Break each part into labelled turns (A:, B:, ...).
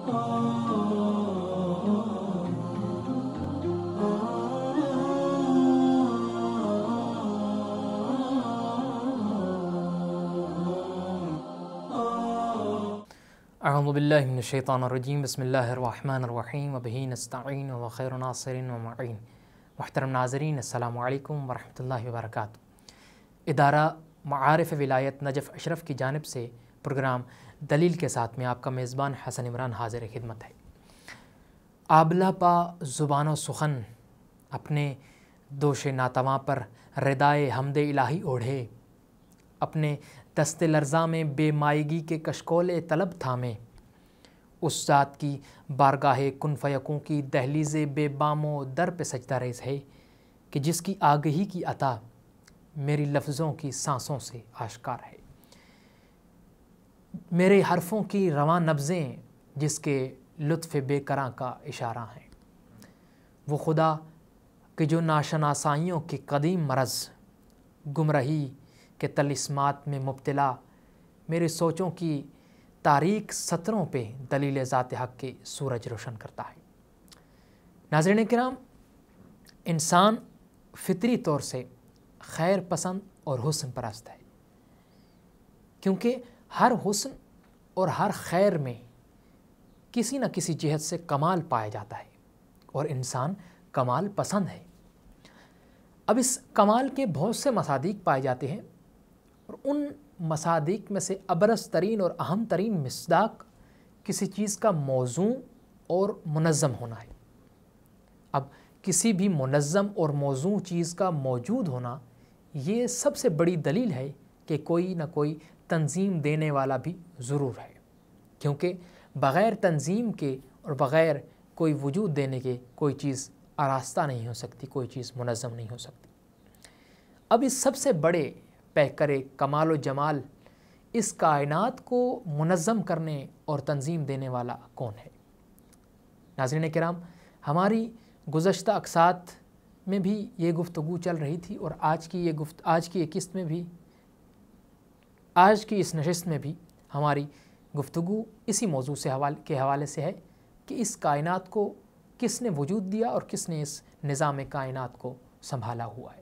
A: اعوذ باللہ من الشیطان الرجیم، بسم اللہ الرحمن الرحیم، وبہ نستعین وخیر ناصر ومعین۔ محترم ناظرین، السلام علیکم ورحمۃ اللہ وبرکاتہ۔ ادارہ معارف ولایت نجف اشرف کی جانب سے پروگرام دلیل کے ساتھ میں آپ کا میزبان حسن عمران حاضر خدمت ہے۔ آبلہ پا زبان و سخن اپنے دوش ناتواں پر ردائے حمد الہی اوڑھے، اپنے دست لرزاں میں بے مائگی کے کشکول طلب تھامے، اس ذات کی بارگاہ کن فیکوں کی دہلیز بے بام و در پہ سجدہ ریز ہے کہ جس کی آگہی کی عطا میری لفظوں کی سانسوں سے آشکار ہے، میرے حرفوں کی رواں نبضیں جس کے لطف بے کراں کا اشارہ ہیں، وہ خدا کہ جو ناشناسائیوں کی قدیم مرض گمراہی کے طلسمات میں مبتلا میرے سوچوں کی تاریک سطروں پہ دلیل ذات حق کے سورج روشن کرتا ہے۔ ناظرین کرام، انسان فطری طور سے خیر پسند اور حسن پرست ہے، کیونکہ ہر حسن اور ہر خیر میں کسی نہ کسی جہت سے کمال پایا جاتا ہے اور انسان کمال پسند ہے۔ اب اس کمال کے بہت سے مصادیق پائے جاتے ہیں، اور ان مصادیق میں سے ابرز ترین اور اہم ترین مصداق کسی چیز کا موزوں اور منظم ہونا ہے۔ اب کسی بھی منظم اور موزوں چیز کا موجود ہونا یہ سب سے بڑی دلیل ہے کہ کوئی نہ کوئی تنظیم دینے والا بھی ضرور ہے، کیونکہ بغیر تنظیم کے اور بغیر کوئی وجود دینے کے کوئی چیز آراستہ نہیں ہو سکتی، کوئی چیز منظم نہیں ہو سکتی۔ اب اس سب سے بڑے پیکرے کمال و جمال اس کائنات کو منظم کرنے اور تنظیم دینے والا کون ہے؟ ناظرین کرام، ہماری گزشتہ اقساط میں بھی یہ گفتگو چل رہی تھی، اور آج کی اس نشست میں بھی ہماری گفتگو اسی موضوع کے حوالے سے ہے کہ اس کائنات کو کس نے وجود دیا اور کس نے اس نظام کائنات کو سنبھالا ہوا ہے۔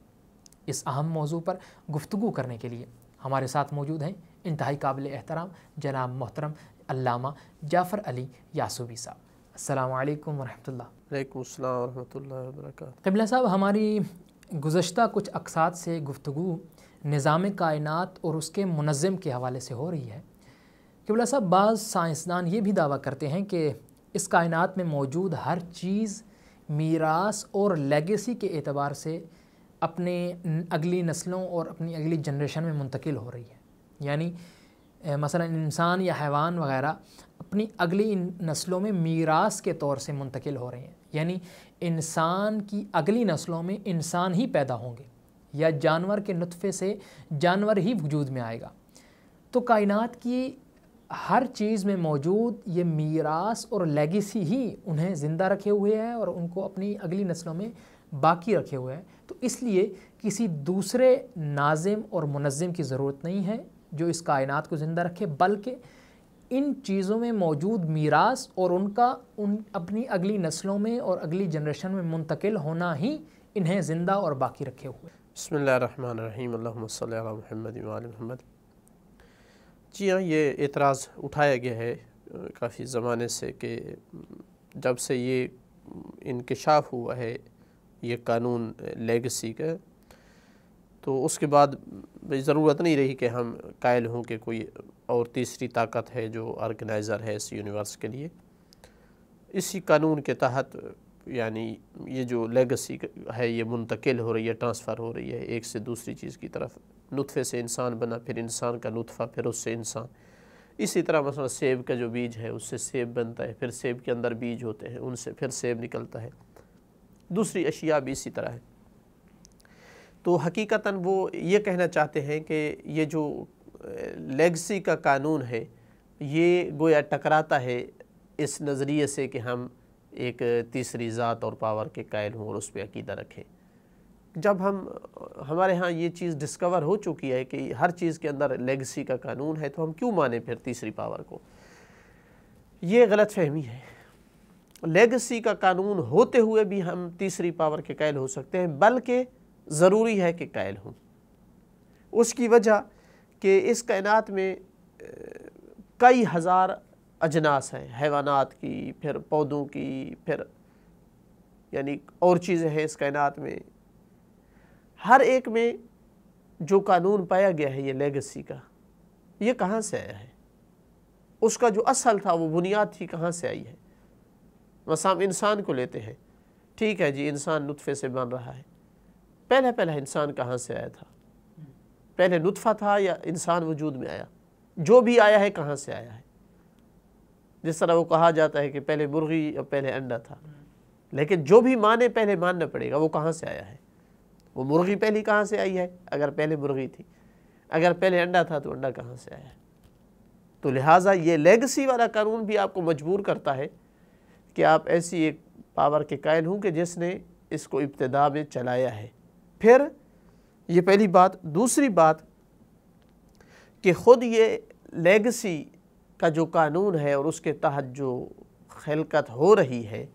A: اس اہم موضوع پر گفتگو کرنے کے لیے ہمارے ساتھ موجود ہیں انتہائی قابل احترام جناب محترم علامہ جعفر علی یاسوبی صاحب۔ السلام علیکم ورحمۃ اللہ۔
B: وعلیکم السلام ورحمۃ اللہ وبرکاتہ۔
A: قبلہ صاحب، ہماری گزشتہ کچھ اقساط سے گفتگو نظام کائنات اور اس کے منظم کے حوالے سے ہو رہی ہے۔ قبلہ صاحب، بعض سائنسدان یہ بھی دعویٰ کرتے ہیں کہ اس کائنات میں موجود ہر چیز میراث اور لیگیسی کے اعتبار سے اپنے اگلی نسلوں اور اپنی اگلی جنریشن میں منتقل ہو رہی ہے، یعنی مثلا انسان یا حیوان وغیرہ اپنی اگلی نسلوں میں میراث کے طور سے منتقل ہو رہے ہیں، یعنی انسان کی اگلی نسلوں میں انسان ہی پیدا ہوں گے یا جانور کے نطفے سے جانور ہی وجود میں آئے گا۔ تو کائنات کی ہر چیز میں موجود یہ میراث اور لیگیسی ہی انہیں زندہ رکھے ہوئے ہے اور ان کو اپنی اگلی نسلوں میں باقی رکھے ہوئے ہیں۔ تو اس لیے کسی دوسرے ناظم اور منظم کی ضرورت نہیں ہے جو اس کائنات کو زندہ رکھے، بلکہ ان چیزوں میں موجود میراث اور ان اپنی اگلی نسلوں میں اور اگلی جنریشن میں منتقل ہونا ہی انہیں زندہ اور باقی رکھے ہوئے۔
B: بسم اللہ الرحمن الرحیم، اللہم صلی علی محمد وآل محمد۔ جی ہاں، یہ اعتراض اٹھایا گیا ہے کافی زمانے سے کہ جب سے یہ انکشاف ہوا ہے یہ قانون لیگسی کا، تو اس کے بعد ضرورت نہیں رہی کہ ہم قائل ہوں کہ کوئی اور تیسری طاقت ہے جو آرگنائزر ہے اس یونیورس کے لیے۔ اسی قانون کے تحت یعنی یہ جو لیگسی ہے یہ منتقل ہو رہی ہے، ٹرانسفر ہو رہی ہے ایک سے دوسری چیز کی طرف۔ نطفے سے انسان بنا، پھر انسان کا نطفہ، پھر اس سے انسان۔ اسی طرح مثلا سیب کا جو بیج ہے اس سے سیب بنتا ہے، پھر سیب کے اندر بیج ہوتے ہیں، ان سے پھر سیب نکلتا ہے۔ دوسری اشیاء بھی اسی طرح ہے۔ تو حقیقتاً وہ یہ کہنا چاہتے ہیں کہ یہ جو لیگسی کا قانون ہے یہ گویا ٹکراتا ہے اس نظریے سے کہ ہم ایک تیسری ذات اور پاور کے قائل ہوں اور اس پہ عقیدہ رکھیں۔ جب ہمارے ہاں یہ چیز ڈسکور ہو چکی ہے کہ ہر چیز کے اندر لیگسی کا قانون ہے، تو ہم کیوں مانیں پھر تیسری پاور کو؟ یہ غلط فہمی ہے۔ لیگسی کا قانون ہوتے ہوئے بھی ہم تیسری پاور کے قائل ہو سکتے ہیں، بلکہ ضروری ہے کہ قائل ہوں۔ اس کی وجہ کہ اس کائنات میں کئی ہزار اجناس ہیں، حیوانات کی، پھر پودوں کی، پھر یعنی اور چیزیں ہیں اس کائنات میں۔ ہر ایک میں جو قانون پایا گیا ہے یہ لیگسی کا، یہ کہاں سے آیا ہے؟ اس کا جو اصل تھا، وہ بنیاد تھی، کہاں سے آئی ہے؟ مثلا ہم انسان کو لیتے ہیں، ٹھیک ہے جی، انسان نطفے سے بن رہا ہے۔ پہلا انسان کہاں سے آیا تھا؟ پہلے نطفہ تھا یا انسان وجود میں آیا؟ جو بھی آیا ہے کہاں سے آیا ہے؟ جس طرح وہ کہا جاتا ہے کہ پہلے مرغی اور پہلے انڈا تھا، لیکن جو بھی مانے پہلے ماننا پڑے گا وہ کہاں سے آیا ہے؟ وہ مرغی پہلی کہاں سے آئی ہے اگر پہلے مرغی تھی؟ اگر پہلے انڈا تھا تو انڈا کہاں سے آیا ہے؟ تو لہٰذا یہ لیگسی والا قانون بھی آپ کو مجبور کرتا ہے کہ آپ ایسی ایک پاور کے قائل ہوں کہ جس نے اس کو ابتدا میں چلایا ہے۔ پھر یہ پہلی بات۔ دوسری بات کہ خود یہ لیگسی کا جو قانون ہے اور اس کے تحت جو خلقت ہو رہی ہے،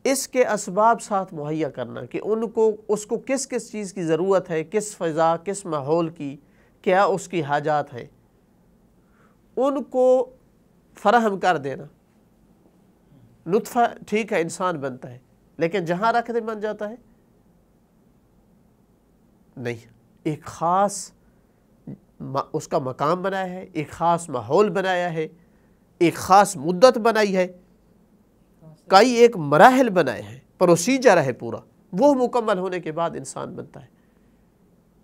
B: اس کے اسباب ساتھ مہیا کرنا کہ اس کو کس کس چیز کی ضرورت ہے، کس فضا، کس ماحول کی، کیا اس کی حاجات ہیں، ان کو فراہم کر دینا۔ نطفہ ٹھیک ہے انسان بنتا ہے، لیکن جہاں رکھ دے بن جاتا ہے؟ نہیں، ایک خاص اس کا مقام بنایا ہے، ایک خاص ماحول بنایا ہے، ایک خاص مدت بنائی ہے، کئی ایک مراحل بنائے ہیں، پروسیجر ہے پورا، وہ مکمل ہونے کے بعد انسان بنتا ہے۔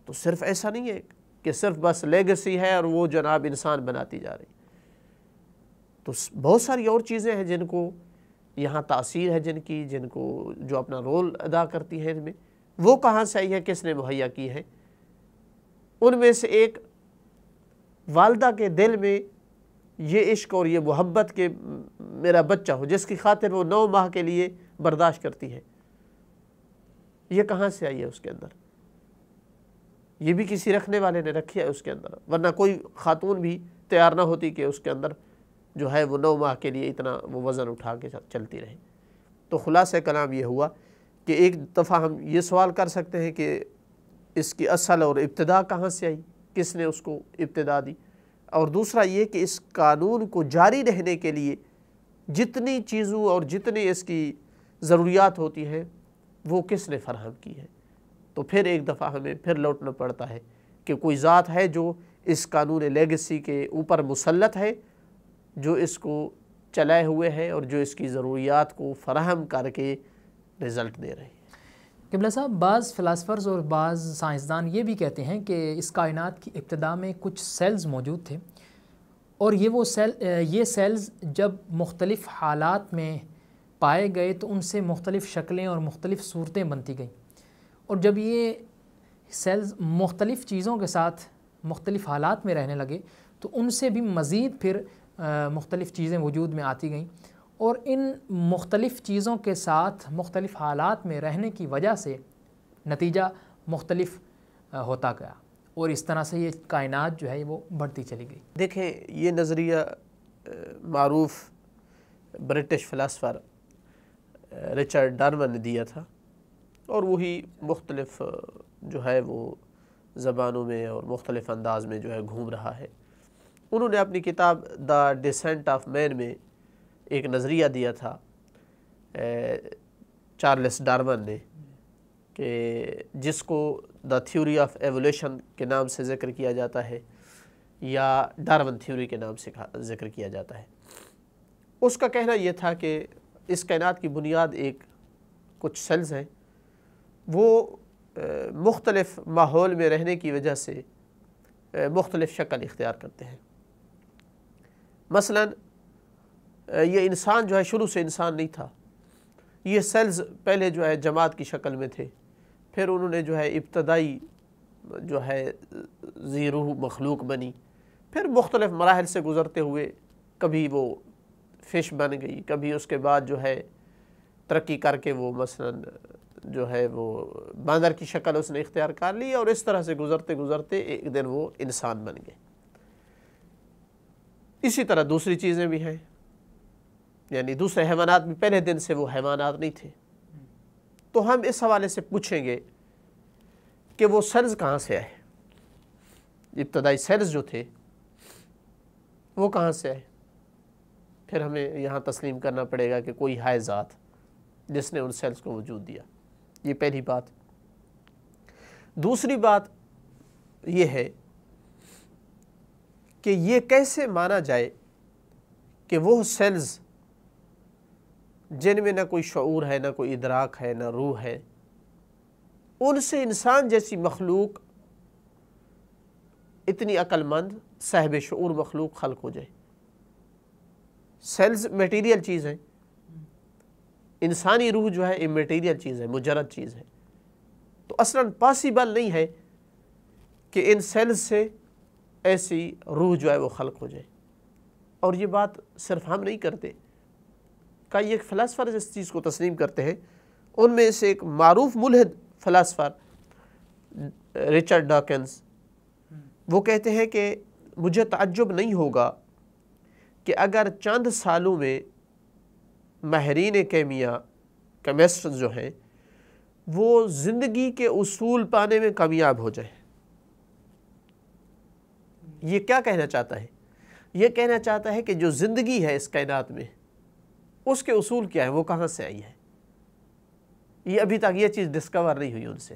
B: تو صرف ایسا نہیں ہے کہ صرف بس لیگسی ہے اور وہ جناب انسان بناتی جا رہی۔ تو بہت ساری اور چیزیں ہیں جن کو یہاں تاثیر ہے، جن کو جو اپنا رول ادا کرتی ہیں ان میں، وہ کہاں سے آئی ہے، کس نے مہیا کی ہے؟ ان میں سے ایک والدہ کے دل میں یہ عشق اور یہ محبت کہ میرا بچہ ہو، جس کی خاطر وہ 9 ماہ کے لیے برداشت کرتی ہے، یہ کہاں سے آئی ہے اس کے اندر؟ یہ بھی کسی رکھنے والے نے رکھی ہے اس کے اندر، ورنہ کوئی خاتون بھی تیار نہ ہوتی کہ اس کے اندر جو ہے وہ 9 ماہ کے لیے اتنا وہ وزن اٹھا کے چلتی رہے۔ تو خلاصہ کلام یہ ہوا کہ ایک دفعہ ہم یہ سوال کر سکتے ہیں کہ اس کی اصل اور ابتدا کہاں سے آئی، کس نے اس کو ابتدا دی، اور دوسرا یہ کہ اس قانون کو جاری رہنے کے لیے جتنی چیزوں اور جتنی اس کی ضروریات ہوتی ہیں وہ کس نے فراہم کی ہے۔ تو پھر ایک دفعہ ہمیں پھر لوٹنا پڑتا ہے کہ کوئی ذات ہے جو اس قانون لیگسی کے اوپر مسلط ہے، جو اس کو چلائے ہوئے ہے اور جو اس کی ضروریات کو فراہم کر کے رزلٹ دے رہے ہیں۔
A: قبلہ صاحب، بعض فلاسفرز اور بعض سائنسدان یہ بھی کہتے ہیں کہ اس کائنات کی ابتدا میں کچھ سیلز موجود تھے، اور یہ سیلز جب مختلف حالات میں پائے گئے تو ان سے مختلف شکلیں اور مختلف صورتیں بنتی گئیں، اور جب یہ سیلز مختلف چیزوں کے ساتھ مختلف حالات میں رہنے لگے تو ان سے بھی مزید پھر مختلف چیزیں وجود میں آتی گئیں، اور ان مختلف چیزوں کے ساتھ مختلف حالات میں رہنے کی وجہ سے نتیجہ مختلف ہوتا گیا، اور اس طرح سے یہ کائنات جو ہے وہ بڑھتی چلی گئی۔
B: دیکھیں، یہ نظریہ معروف برٹش فلاسفر رچرڈ ڈارون نے دیا تھا، اور وہی مختلف جو ہے وہ زبانوں میں اور مختلف انداز میں جو ہے گھوم رہا ہے۔ انہوں نے اپنی کتاب دا ڈسینٹ آف مین میں ایک نظریہ دیا تھا چارلس ڈارون نے، کہ جس کو دا تھیوری آف ایولیوشن کے نام سے ذکر کیا جاتا ہے، یا ڈارون تھیوری کے نام سے ذکر کیا جاتا ہے۔ اس کا کہنا یہ تھا کہ اس کائنات کی بنیاد کچھ سیلز ہیں، وہ مختلف ماحول میں رہنے کی وجہ سے مختلف شکل اختیار کرتے ہیں۔ مثلا یہ انسان جو ہے شروع سے انسان نہیں تھا، یہ سیلز پہلے جو ہے جماعت کی شکل میں تھے، پھر انہوں نے جو ہے ابتدائی جو ہے ذی روح مخلوق بنی، پھر مختلف مراحل سے گزرتے ہوئے کبھی وہ فش بن گئی، کبھی اس کے بعد جو ہے ترقی کر کے وہ مثلا جو ہے وہ باندر کی شکل اس نے اختیار کر لی، اور اس طرح سے گزرتے گزرتے ایک دن وہ انسان بن گئے۔ اسی طرح دوسری چیزیں بھی ہیں، یعنی دوسرے حیوانات بھی پہلے دن سے وہ حیوانات نہیں تھے، تو ہم اس حوالے سے پوچھیں گے کہ وہ سیلز کہاں سے آئے، ابتدائی سیلز جو تھے وہ کہاں سے آئے؟ پھر ہمیں یہاں تسلیم کرنا پڑے گا کہ کوئی ہے ذات جس نے ان سیلز کو وجود دیا، یہ پہلی بات۔ دوسری بات یہ ہے کہ یہ کیسے مانا جائے کہ وہ سیلز جن میں نہ کوئی شعور ہے، نہ کوئی ادراک ہے، نہ روح ہے، ان سے انسان جیسی مخلوق، اتنی عقل مند صاحب شعور مخلوق خلق ہو جائے۔ سیلز میٹیریل چیز ہے، انسانی روح جو ہے امیٹیریل چیز ہے، مجرد چیز ہے، تو اصلاً پاسیبل نہیں ہے کہ ان سیلز سے ایسی روح جو ہے وہ خلق ہو جائے۔ اور یہ بات صرف ہم نہیں کرتے، کئی ایک فلاسفر اس چیز کو تسلیم کرتے ہیں، ان میں سے ایک معروف ملحد فلاسفر رچرڈ ڈاکنز، وہ کہتے ہیں کہ مجھے تعجب نہیں ہوگا کہ اگر چند سالوں میں ماہرین کیمیا، کیمسٹ جو ہیں، وہ زندگی کے اصول پانے میں کامیاب ہو جائیں۔ یہ کیا کہنا چاہتا ہے؟ یہ کہنا چاہتا ہے کہ جو زندگی ہے اس کائنات میں، اس کے اصول کیا ہیں، وہ کہاں سے آئی ہے، یہ ابھی تک یہ چیز ڈسکور نہیں ہوئی ان سے،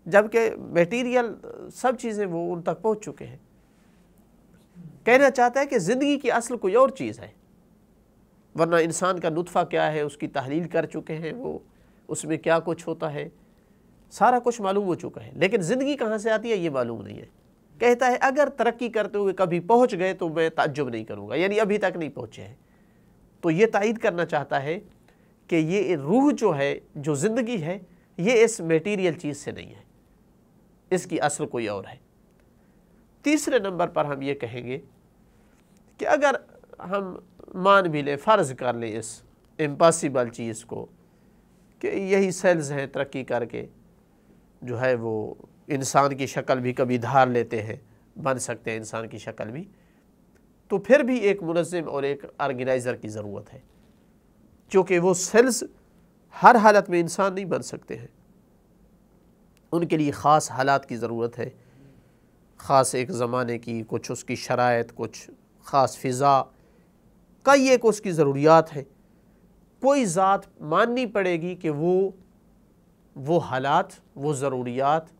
B: جبکہ میٹیریل سب چیزیں وہ ان تک پہنچ چکے ہیں۔ کہنا چاہتا ہے کہ زندگی کی اصل کوئی اور چیز ہے، ورنہ انسان کا نطفہ کیا ہے اس کی تحلیل کر چکے ہیں، وہ اس میں کیا کچھ ہوتا ہے سارا کچھ معلوم ہو چکا ہے، لیکن زندگی کہاں سے آتی ہے یہ معلوم نہیں ہے۔ کہتا ہے اگر ترقی کرتے ہوئے کبھی پہنچ گئے تو میں تعجب نہیں کروں گا، یعنی ابھی تک نہیں پہنچے ہیں۔ تو یہ تائید کرنا چاہتا ہے کہ یہ روح جو ہے، جو زندگی ہے، یہ اس میٹیریل چیز سے نہیں ہے، اس کی اصل کوئی اور ہے۔ تیسرے نمبر پر ہم یہ کہیں گے کہ اگر ہم مان بھی لیں، فرض کر لیں اس امپاسبل چیز کو کہ یہی سیلز ہیں ترقی کر کے جو ہے وہ انسان کی شکل بھی کبھی دھار لیتے ہیں، بن سکتے ہیں انسان کی شکل بھی، تو پھر بھی ایک منظم اور ایک آرگنائزر کی ضرورت ہے، کیونکہ وہ سیلز ہر حالت میں انسان نہیں بن سکتے ہیں، ان کے لیے خاص حالات کی ضرورت ہے، خاص ایک زمانے کی، کچھ اس کی شرائط، کچھ خاص فضا، کئی ایک اس کی ضروریات ہیں۔ کوئی ذات ماننی پڑے گی کہ وہ حالات، وہ ضروریات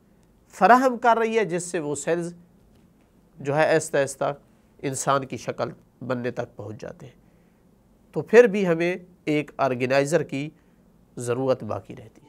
B: فراہم کر رہی ہے جس سے وہ سیلز جو ہے آہستہ آہستہ انسان کی شکل بننے تک پہنچ جاتے ہیں، تو پھر بھی ہمیں ایک آرگنائزر کی ضرورت باقی رہتی ہے۔